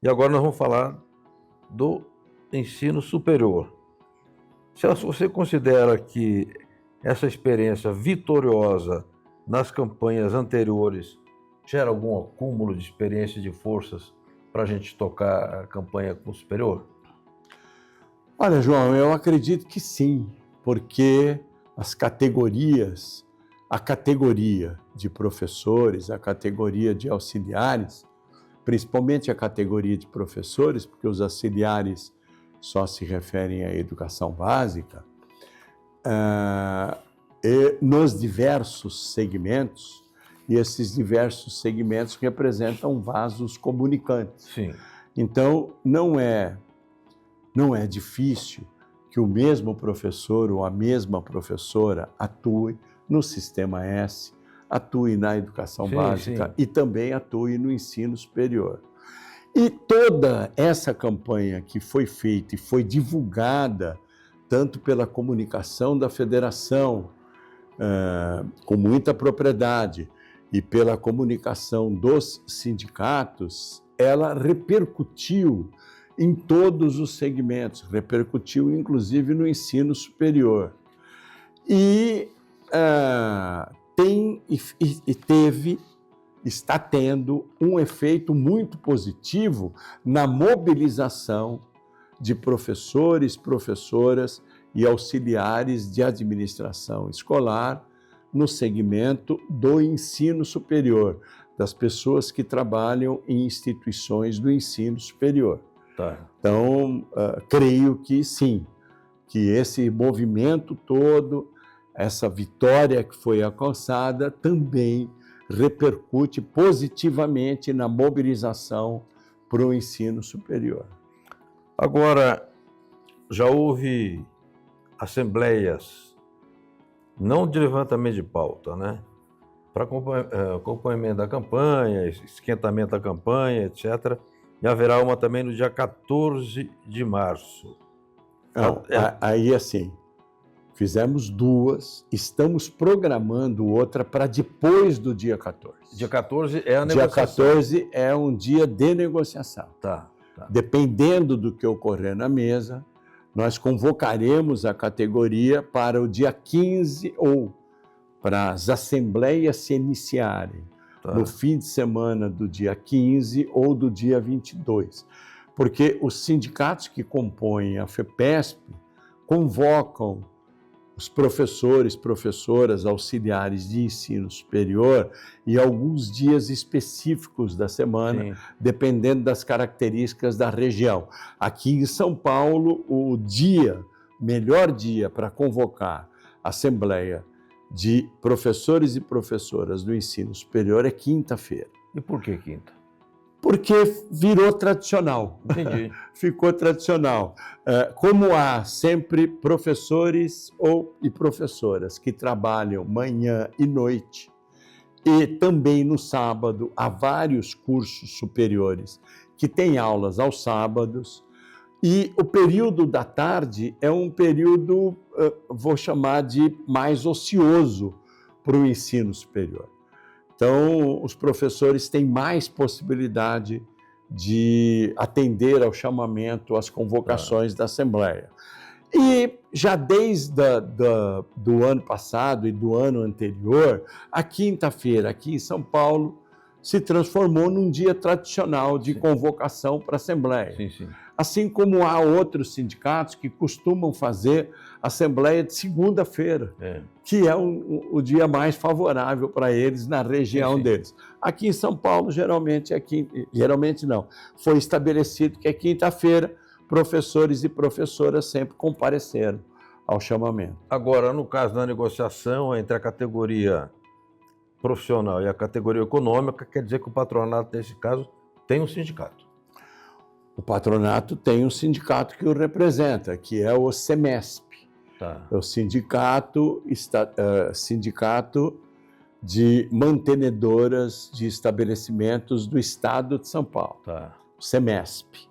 E agora nós vamos falar do ensino superior. Celso, você considera que essa experiência vitoriosa nas campanhas anteriores gera algum acúmulo de experiência e de forças para a gente tocar a campanha com o superior? Olha, João, eu acredito que sim, porque as categorias, a categoria de professores, a categoria de auxiliares, principalmente a categoria de professores, porque os auxiliares só se referem à educação básica, e nos diversos segmentos, e esses diversos segmentos representam vasos comunicantes. Sim. Então, não é difícil que o mesmo professor ou a mesma professora atue no Sistema S, atue na educação básica e também atue no ensino superior. E toda essa campanha que foi feita e foi divulgada, tanto pela comunicação da federação, com muita propriedade, e pela comunicação dos sindicatos, ela repercutiu em todos os segmentos, repercutiu inclusive no ensino superior. E está tendo um efeito muito positivo na mobilização de professores, professoras e auxiliares de administração escolar no segmento do ensino superior, das pessoas que trabalham em instituições do ensino superior. Tá. Então, creio que sim, que esse movimento todo, essa vitória que foi alcançada, também repercute positivamente na mobilização para o ensino superior. Agora, já houve assembleias, não de levantamento de pauta, né? Para acompanhamento da campanha, esquentamento da campanha, etc. E haverá uma também no dia 14 de março. Não, aí assim, fizemos duas, estamos programando outra para depois do dia 14. Dia 14 é a Dia negociação. 14 é um dia de negociação. Tá. Dependendo do que ocorrer na mesa, nós convocaremos a categoria para o dia 15 ou para as assembleias se iniciarem no fim de semana do dia 15 ou do dia 22. Porque os sindicatos que compõem a FEPESP convocam os professores, professoras, auxiliares de ensino superior e alguns dias específicos da semana, dependendo das características da região. Aqui em São Paulo, o melhor dia para convocar assembleia de professores e professoras do ensino superior é quinta-feira. E por que quinta? Porque virou tradicional. Entendi. Ficou tradicional. Como há sempre professores e professoras que trabalham manhã e noite, e também no sábado há vários cursos superiores que têm aulas aos sábados, e o período da tarde é um período, vou chamar de mais ocioso para o ensino superior. Então, os professores têm mais possibilidade de atender ao chamamento, às convocações da Assembleia. E já desde do ano passado e do ano anterior, a quinta-feira aqui em São Paulo se transformou num dia tradicional de convocação para a Assembleia. Assim como há outros sindicatos que costumam fazer assembleia de segunda-feira, que é o dia mais favorável para eles na região deles. Aqui em São Paulo, geralmente não. Foi estabelecido que é quinta-feira, professores e professoras sempre compareceram ao chamamento. Agora, no caso da negociação entre a categoria profissional e a categoria econômica, quer dizer que o patronato, nesse caso, tem um sindicato. O patronato tem um sindicato que o representa, que é o SEMESP. É o sindicato de mantenedoras de estabelecimentos do Estado de São Paulo, o SEMESP.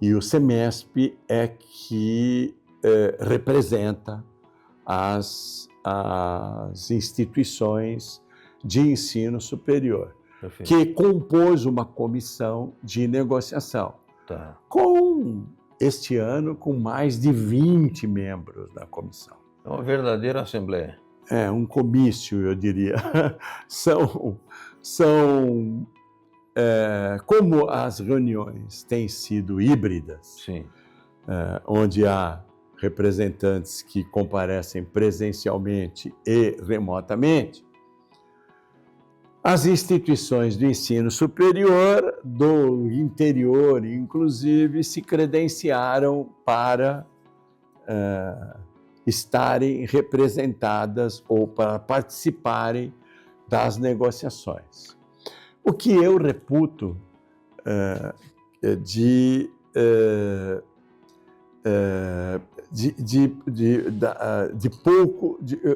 E o SEMESP é que representa as instituições de ensino superior. Perfeito. que compôs uma comissão de negociação, Tá. este ano, com mais de 20 membros da comissão. É uma verdadeira assembleia. É um comício, eu diria. Como as reuniões têm sido híbridas, Sim. onde há representantes que comparecem presencialmente e remotamente, as instituições do ensino superior, do interior, inclusive, se credenciaram para estarem representadas ou para participarem das negociações. O que eu reputo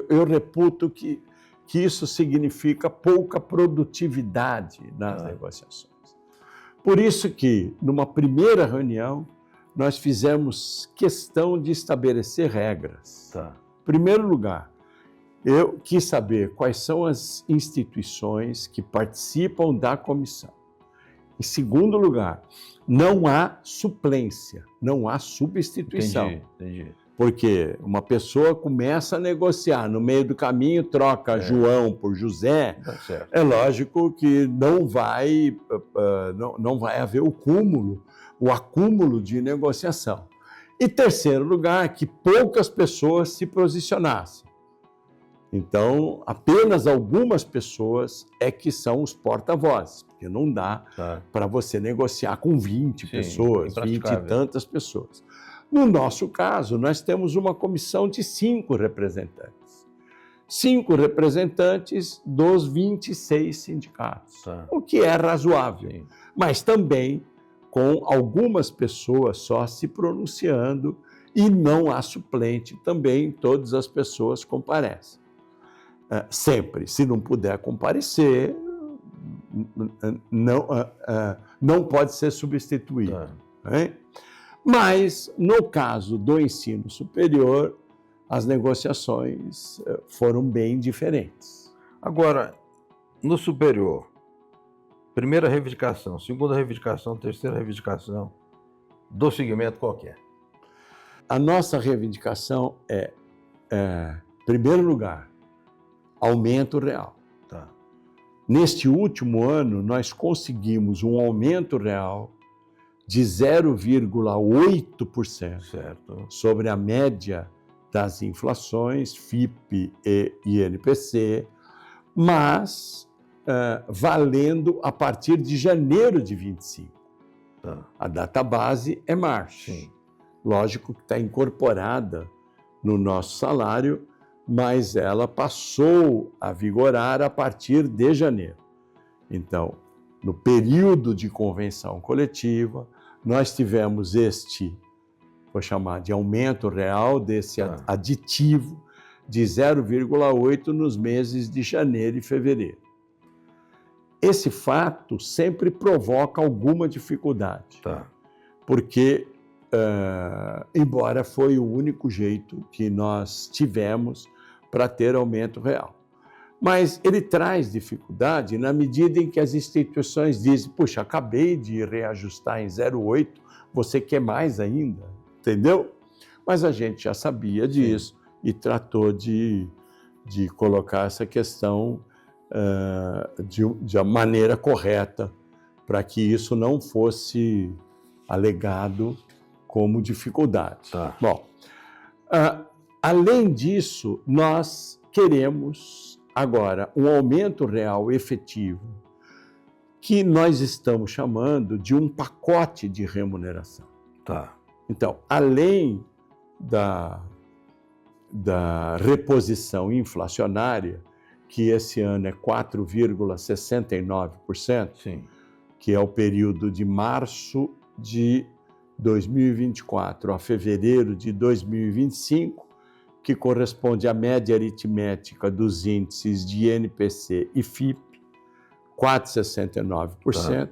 eu reputo que isso significa pouca produtividade nas negociações. Por isso que, numa primeira reunião, nós fizemos questão de estabelecer regras. Tá. Em primeiro lugar, eu quis saber quais são as instituições que participam da comissão. Em segundo lugar, não há suplência, não há substituição. Entendi. Porque uma pessoa começa a negociar, no meio do caminho troca João por José, Tá certo. é lógico que não vai haver o acúmulo de negociação. E terceiro lugar, que poucas pessoas se posicionassem. Então, apenas algumas pessoas é que são os porta-vozes, porque não dá para você negociar com 20 pessoas, 20 e tantas pessoas. No nosso caso, nós temos uma comissão de 5 representantes. 5 representantes dos 26 sindicatos, o que é razoável, mas também com algumas pessoas só se pronunciando e não há suplente, também todas as pessoas comparecem. Sempre, se não puder comparecer, não pode ser substituído. Mas, no caso do ensino superior, as negociações foram bem diferentes. Agora, no superior, primeira reivindicação, segunda reivindicação, terceira reivindicação, do segmento qualquer. A nossa reivindicação é, em primeiro lugar, aumento real. Tá. Neste último ano, nós conseguimos um aumento real de 0,8% sobre a média das inflações, FIPE e INPC, mas valendo a partir de janeiro de 25. Tá. A data base é março. Sim. Lógico que está incorporada no nosso salário, mas ela passou a vigorar a partir de janeiro. Então, no período de convenção coletiva, nós tivemos vou chamar de aumento real desse aditivo de 0,8 nos meses de janeiro e fevereiro. Esse fato sempre provoca alguma dificuldade, porque, embora foi o único jeito que nós tivemos para ter aumento real. Mas ele traz dificuldade na medida em que as instituições dizem, puxa, acabei de reajustar em 0,8, você quer mais ainda, entendeu? Mas a gente já sabia disso e tratou de colocar essa questão de uma maneira correta para que isso não fosse alegado como dificuldade. Bom, além disso, nós queremos agora um aumento real efetivo que nós estamos chamando de um pacote de remuneração. Então, além da reposição inflacionária, que esse ano é 4,69%, que é o período de março de 2024 a fevereiro de 2025, que corresponde à média aritmética dos índices de INPC e FIPE, 4,69%.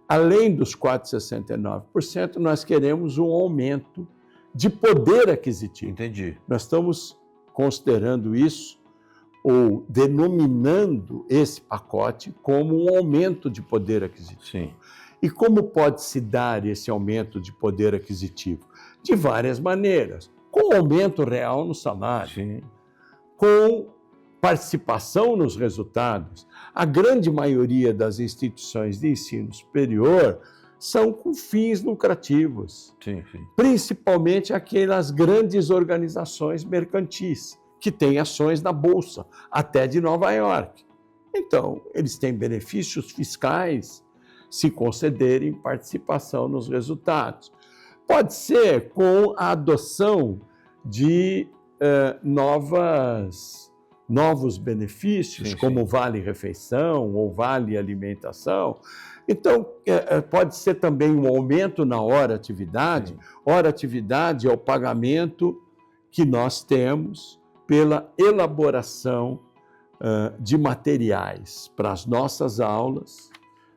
Além dos 4,69%, nós queremos um aumento de poder aquisitivo. Entendi. Nós estamos considerando isso ou denominando esse pacote como um aumento de poder aquisitivo. Sim. E como pode se dar esse aumento de poder aquisitivo? De várias maneiras. Com aumento real no salário, Sim. com participação nos resultados. A grande maioria das instituições de ensino superior são com fins lucrativos, Sim. principalmente aquelas grandes organizações mercantis, que têm ações na Bolsa, até de Nova York. Então, eles têm benefícios fiscais se concederem participação nos resultados. Pode ser com a adoção de novos benefícios, Sim, como sim. vale-refeição ou vale-alimentação. Então, pode ser também um aumento na hora-atividade. Sim. Hora-atividade é o pagamento que nós temos pela elaboração de materiais para as nossas aulas,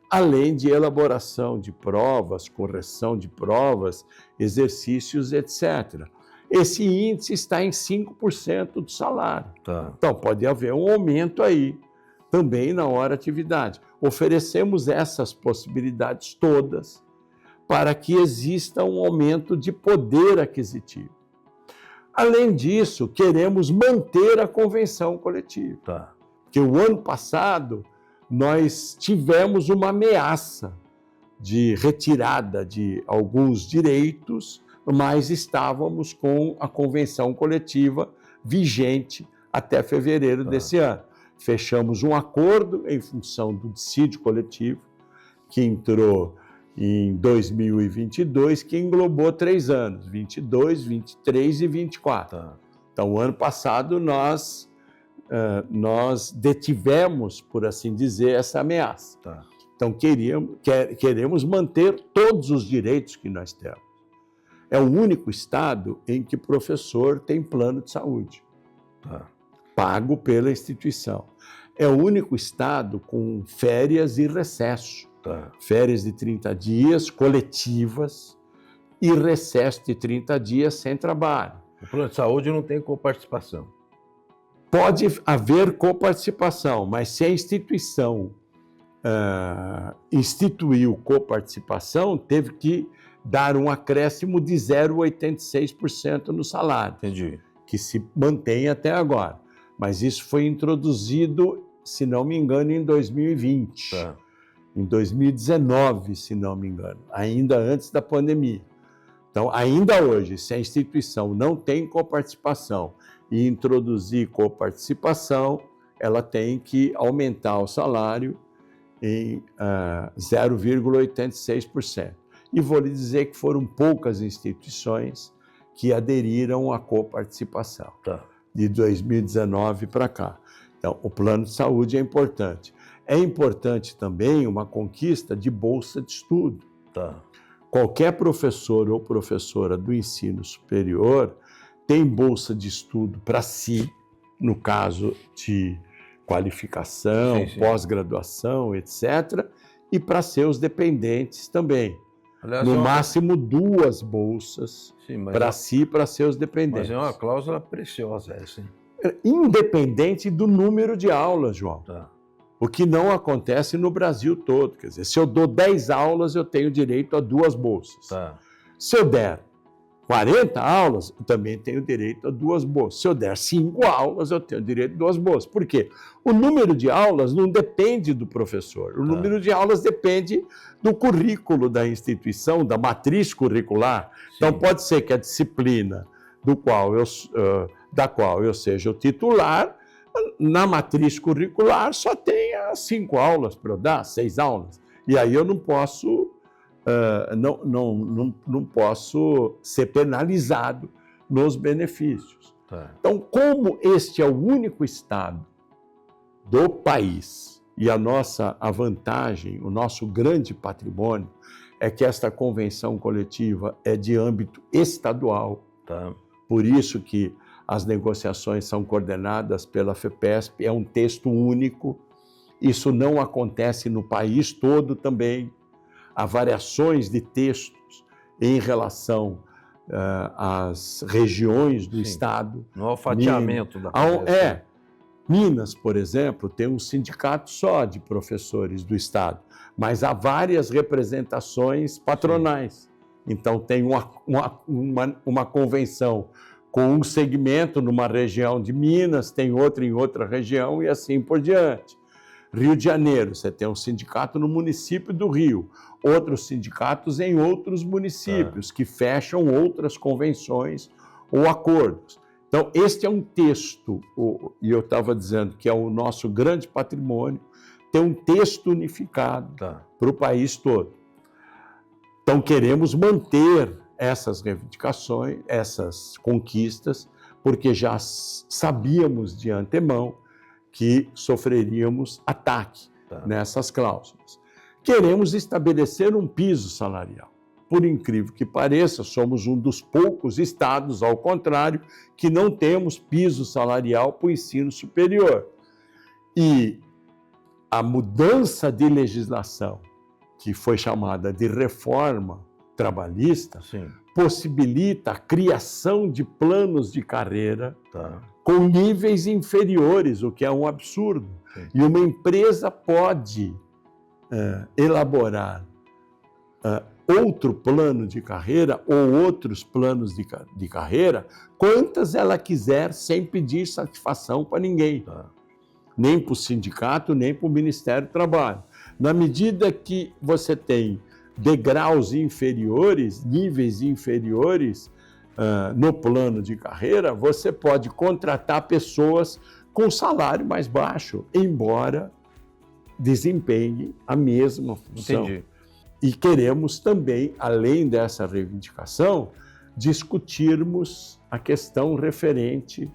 além de elaboração de provas, correção de provas, exercícios, etc. Esse índice está em 5% do salário. Tá. Então, pode haver um aumento aí, também na hora-atividade. Oferecemos essas possibilidades todas para que exista um aumento de poder aquisitivo. Além disso, queremos manter a convenção coletiva. Tá. Porque o ano passado nós tivemos uma ameaça de retirada de alguns direitos, mas estávamos com a convenção coletiva vigente até fevereiro desse ano. Fechamos um acordo em função do dissídio coletivo, que entrou em 2022, que englobou 3 anos, 22, 23 e 24. Tá. Então, o ano passado, nós detivemos, por assim dizer, essa ameaça. Tá. Então, queremos manter todos os direitos que nós temos. É o único estado em que o professor tem plano de saúde, Tá. pago pela instituição. É o único estado com férias e recesso. Tá. Férias de 30 dias coletivas e recesso de 30 dias sem trabalho. O plano de saúde não tem coparticipação. Pode haver coparticipação, mas se a instituição instituiu coparticipação, teve que dar um acréscimo de 0,86% no salário, Entendi. que se mantém até agora. Mas isso foi introduzido, se não me engano, em 2020. Tá. Em 2019, se não me engano, ainda antes da pandemia. Então, ainda hoje, se a instituição não tem coparticipação e introduzir coparticipação, ela tem que aumentar o salário em 0,86%. E vou lhe dizer que foram poucas instituições que aderiram à coparticipação, Tá. de 2019 para cá. Então, o plano de saúde é importante. É importante também uma conquista de bolsa de estudo. Tá. Qualquer professor ou professora do ensino superior tem bolsa de estudo para si, no caso de qualificação, Sim, sim. pós-graduação, etc., e para seus dependentes também. Aliás, No máximo 2 bolsas Sim, mas, para si e para seus mas dependentes. é uma cláusula preciosa essa, hein? Independente do número de aulas, João. Tá. O que não acontece no Brasil todo. Quer dizer, se eu dou 10 aulas, eu tenho direito a 2 bolsas. Tá. Se eu der 40 aulas, eu também tenho direito a 2 bolsas. Se eu der 5 aulas, eu tenho direito a 2 bolsas. Por quê? O número de aulas não depende do professor. O número de aulas depende do currículo da instituição, da matriz curricular. Então, pode ser que a disciplina da qual eu seja o titular, na matriz curricular só tenha 5 aulas para eu dar, 6 aulas. E aí eu não posso... não posso ser penalizado nos benefícios. Tá. Então, como este é o único estado do país e a vantagem, o nosso grande patrimônio é que esta convenção coletiva é de âmbito estadual. Tá. Por isso que as negociações são coordenadas pela FEPESP, é um texto único. Isso não acontece no país todo também. Há variações de textos em relação às regiões do Sim. Estado. No alfatiamento da É, Minas, por exemplo, tem um sindicato só de professores do Estado, mas há várias representações patronais. Então, tem uma convenção com um segmento numa região de Minas, tem outra em outra região e assim por diante. Rio de Janeiro, você tem um sindicato no município do Rio, outros sindicatos em outros municípios que fecham outras convenções ou acordos. Então, este é um texto, e eu estava dizendo que é o nosso grande patrimônio, tem um texto unificado para o país todo. Então, queremos manter essas reivindicações, essas conquistas, porque já sabíamos de antemão que sofreríamos ataque nessas cláusulas. Queremos estabelecer um piso salarial. Por incrível que pareça, somos um dos poucos estados, ao contrário, que não temos piso salarial para o ensino superior. E a mudança de legislação, que foi chamada de reforma trabalhista, possibilita a criação de planos de carreira com níveis inferiores, o que é um absurdo. E uma empresa pode elaborar outro plano de carreira ou outros planos de carreira, quantas ela quiser, sem pedir satisfação para ninguém. Nem para o sindicato, nem para o Ministério do Trabalho. Na medida que você tem degraus inferiores, níveis inferiores no plano de carreira, você pode contratar pessoas com salário mais baixo, embora desempenhem a mesma função. Entendi. E queremos também, além dessa reivindicação, discutirmos a questão referente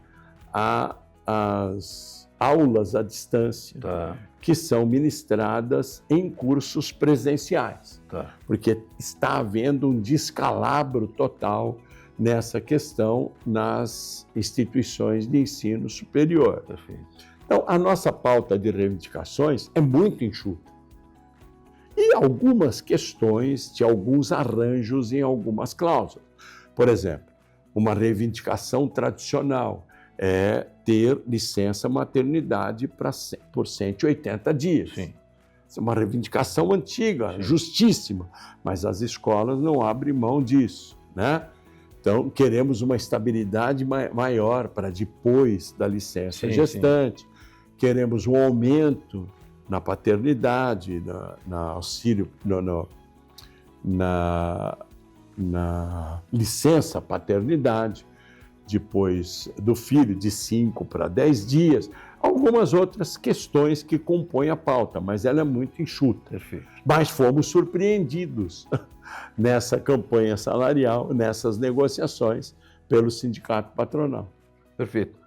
às aulas à distância, que são ministradas em cursos presenciais. Porque está havendo um descalabro total nessa questão nas instituições de ensino superior. Então, a nossa pauta de reivindicações é muito enxuta. E algumas questões de alguns arranjos em algumas cláusulas. Por exemplo, uma reivindicação tradicional é ter licença maternidade por 180 dias. Isso é uma reivindicação antiga, justíssima, mas as escolas não abrem mão disso, né? Então, queremos uma estabilidade maior para depois da licença gestante. Queremos um aumento na paternidade, na auxílio, na licença paternidade, depois do filho, de 5 para 10 dias. Algumas outras questões que compõem a pauta, mas ela é muito enxuta. Mas fomos surpreendidos nessa campanha salarial, nessas negociações, pelo sindicato patronal. Perfeito.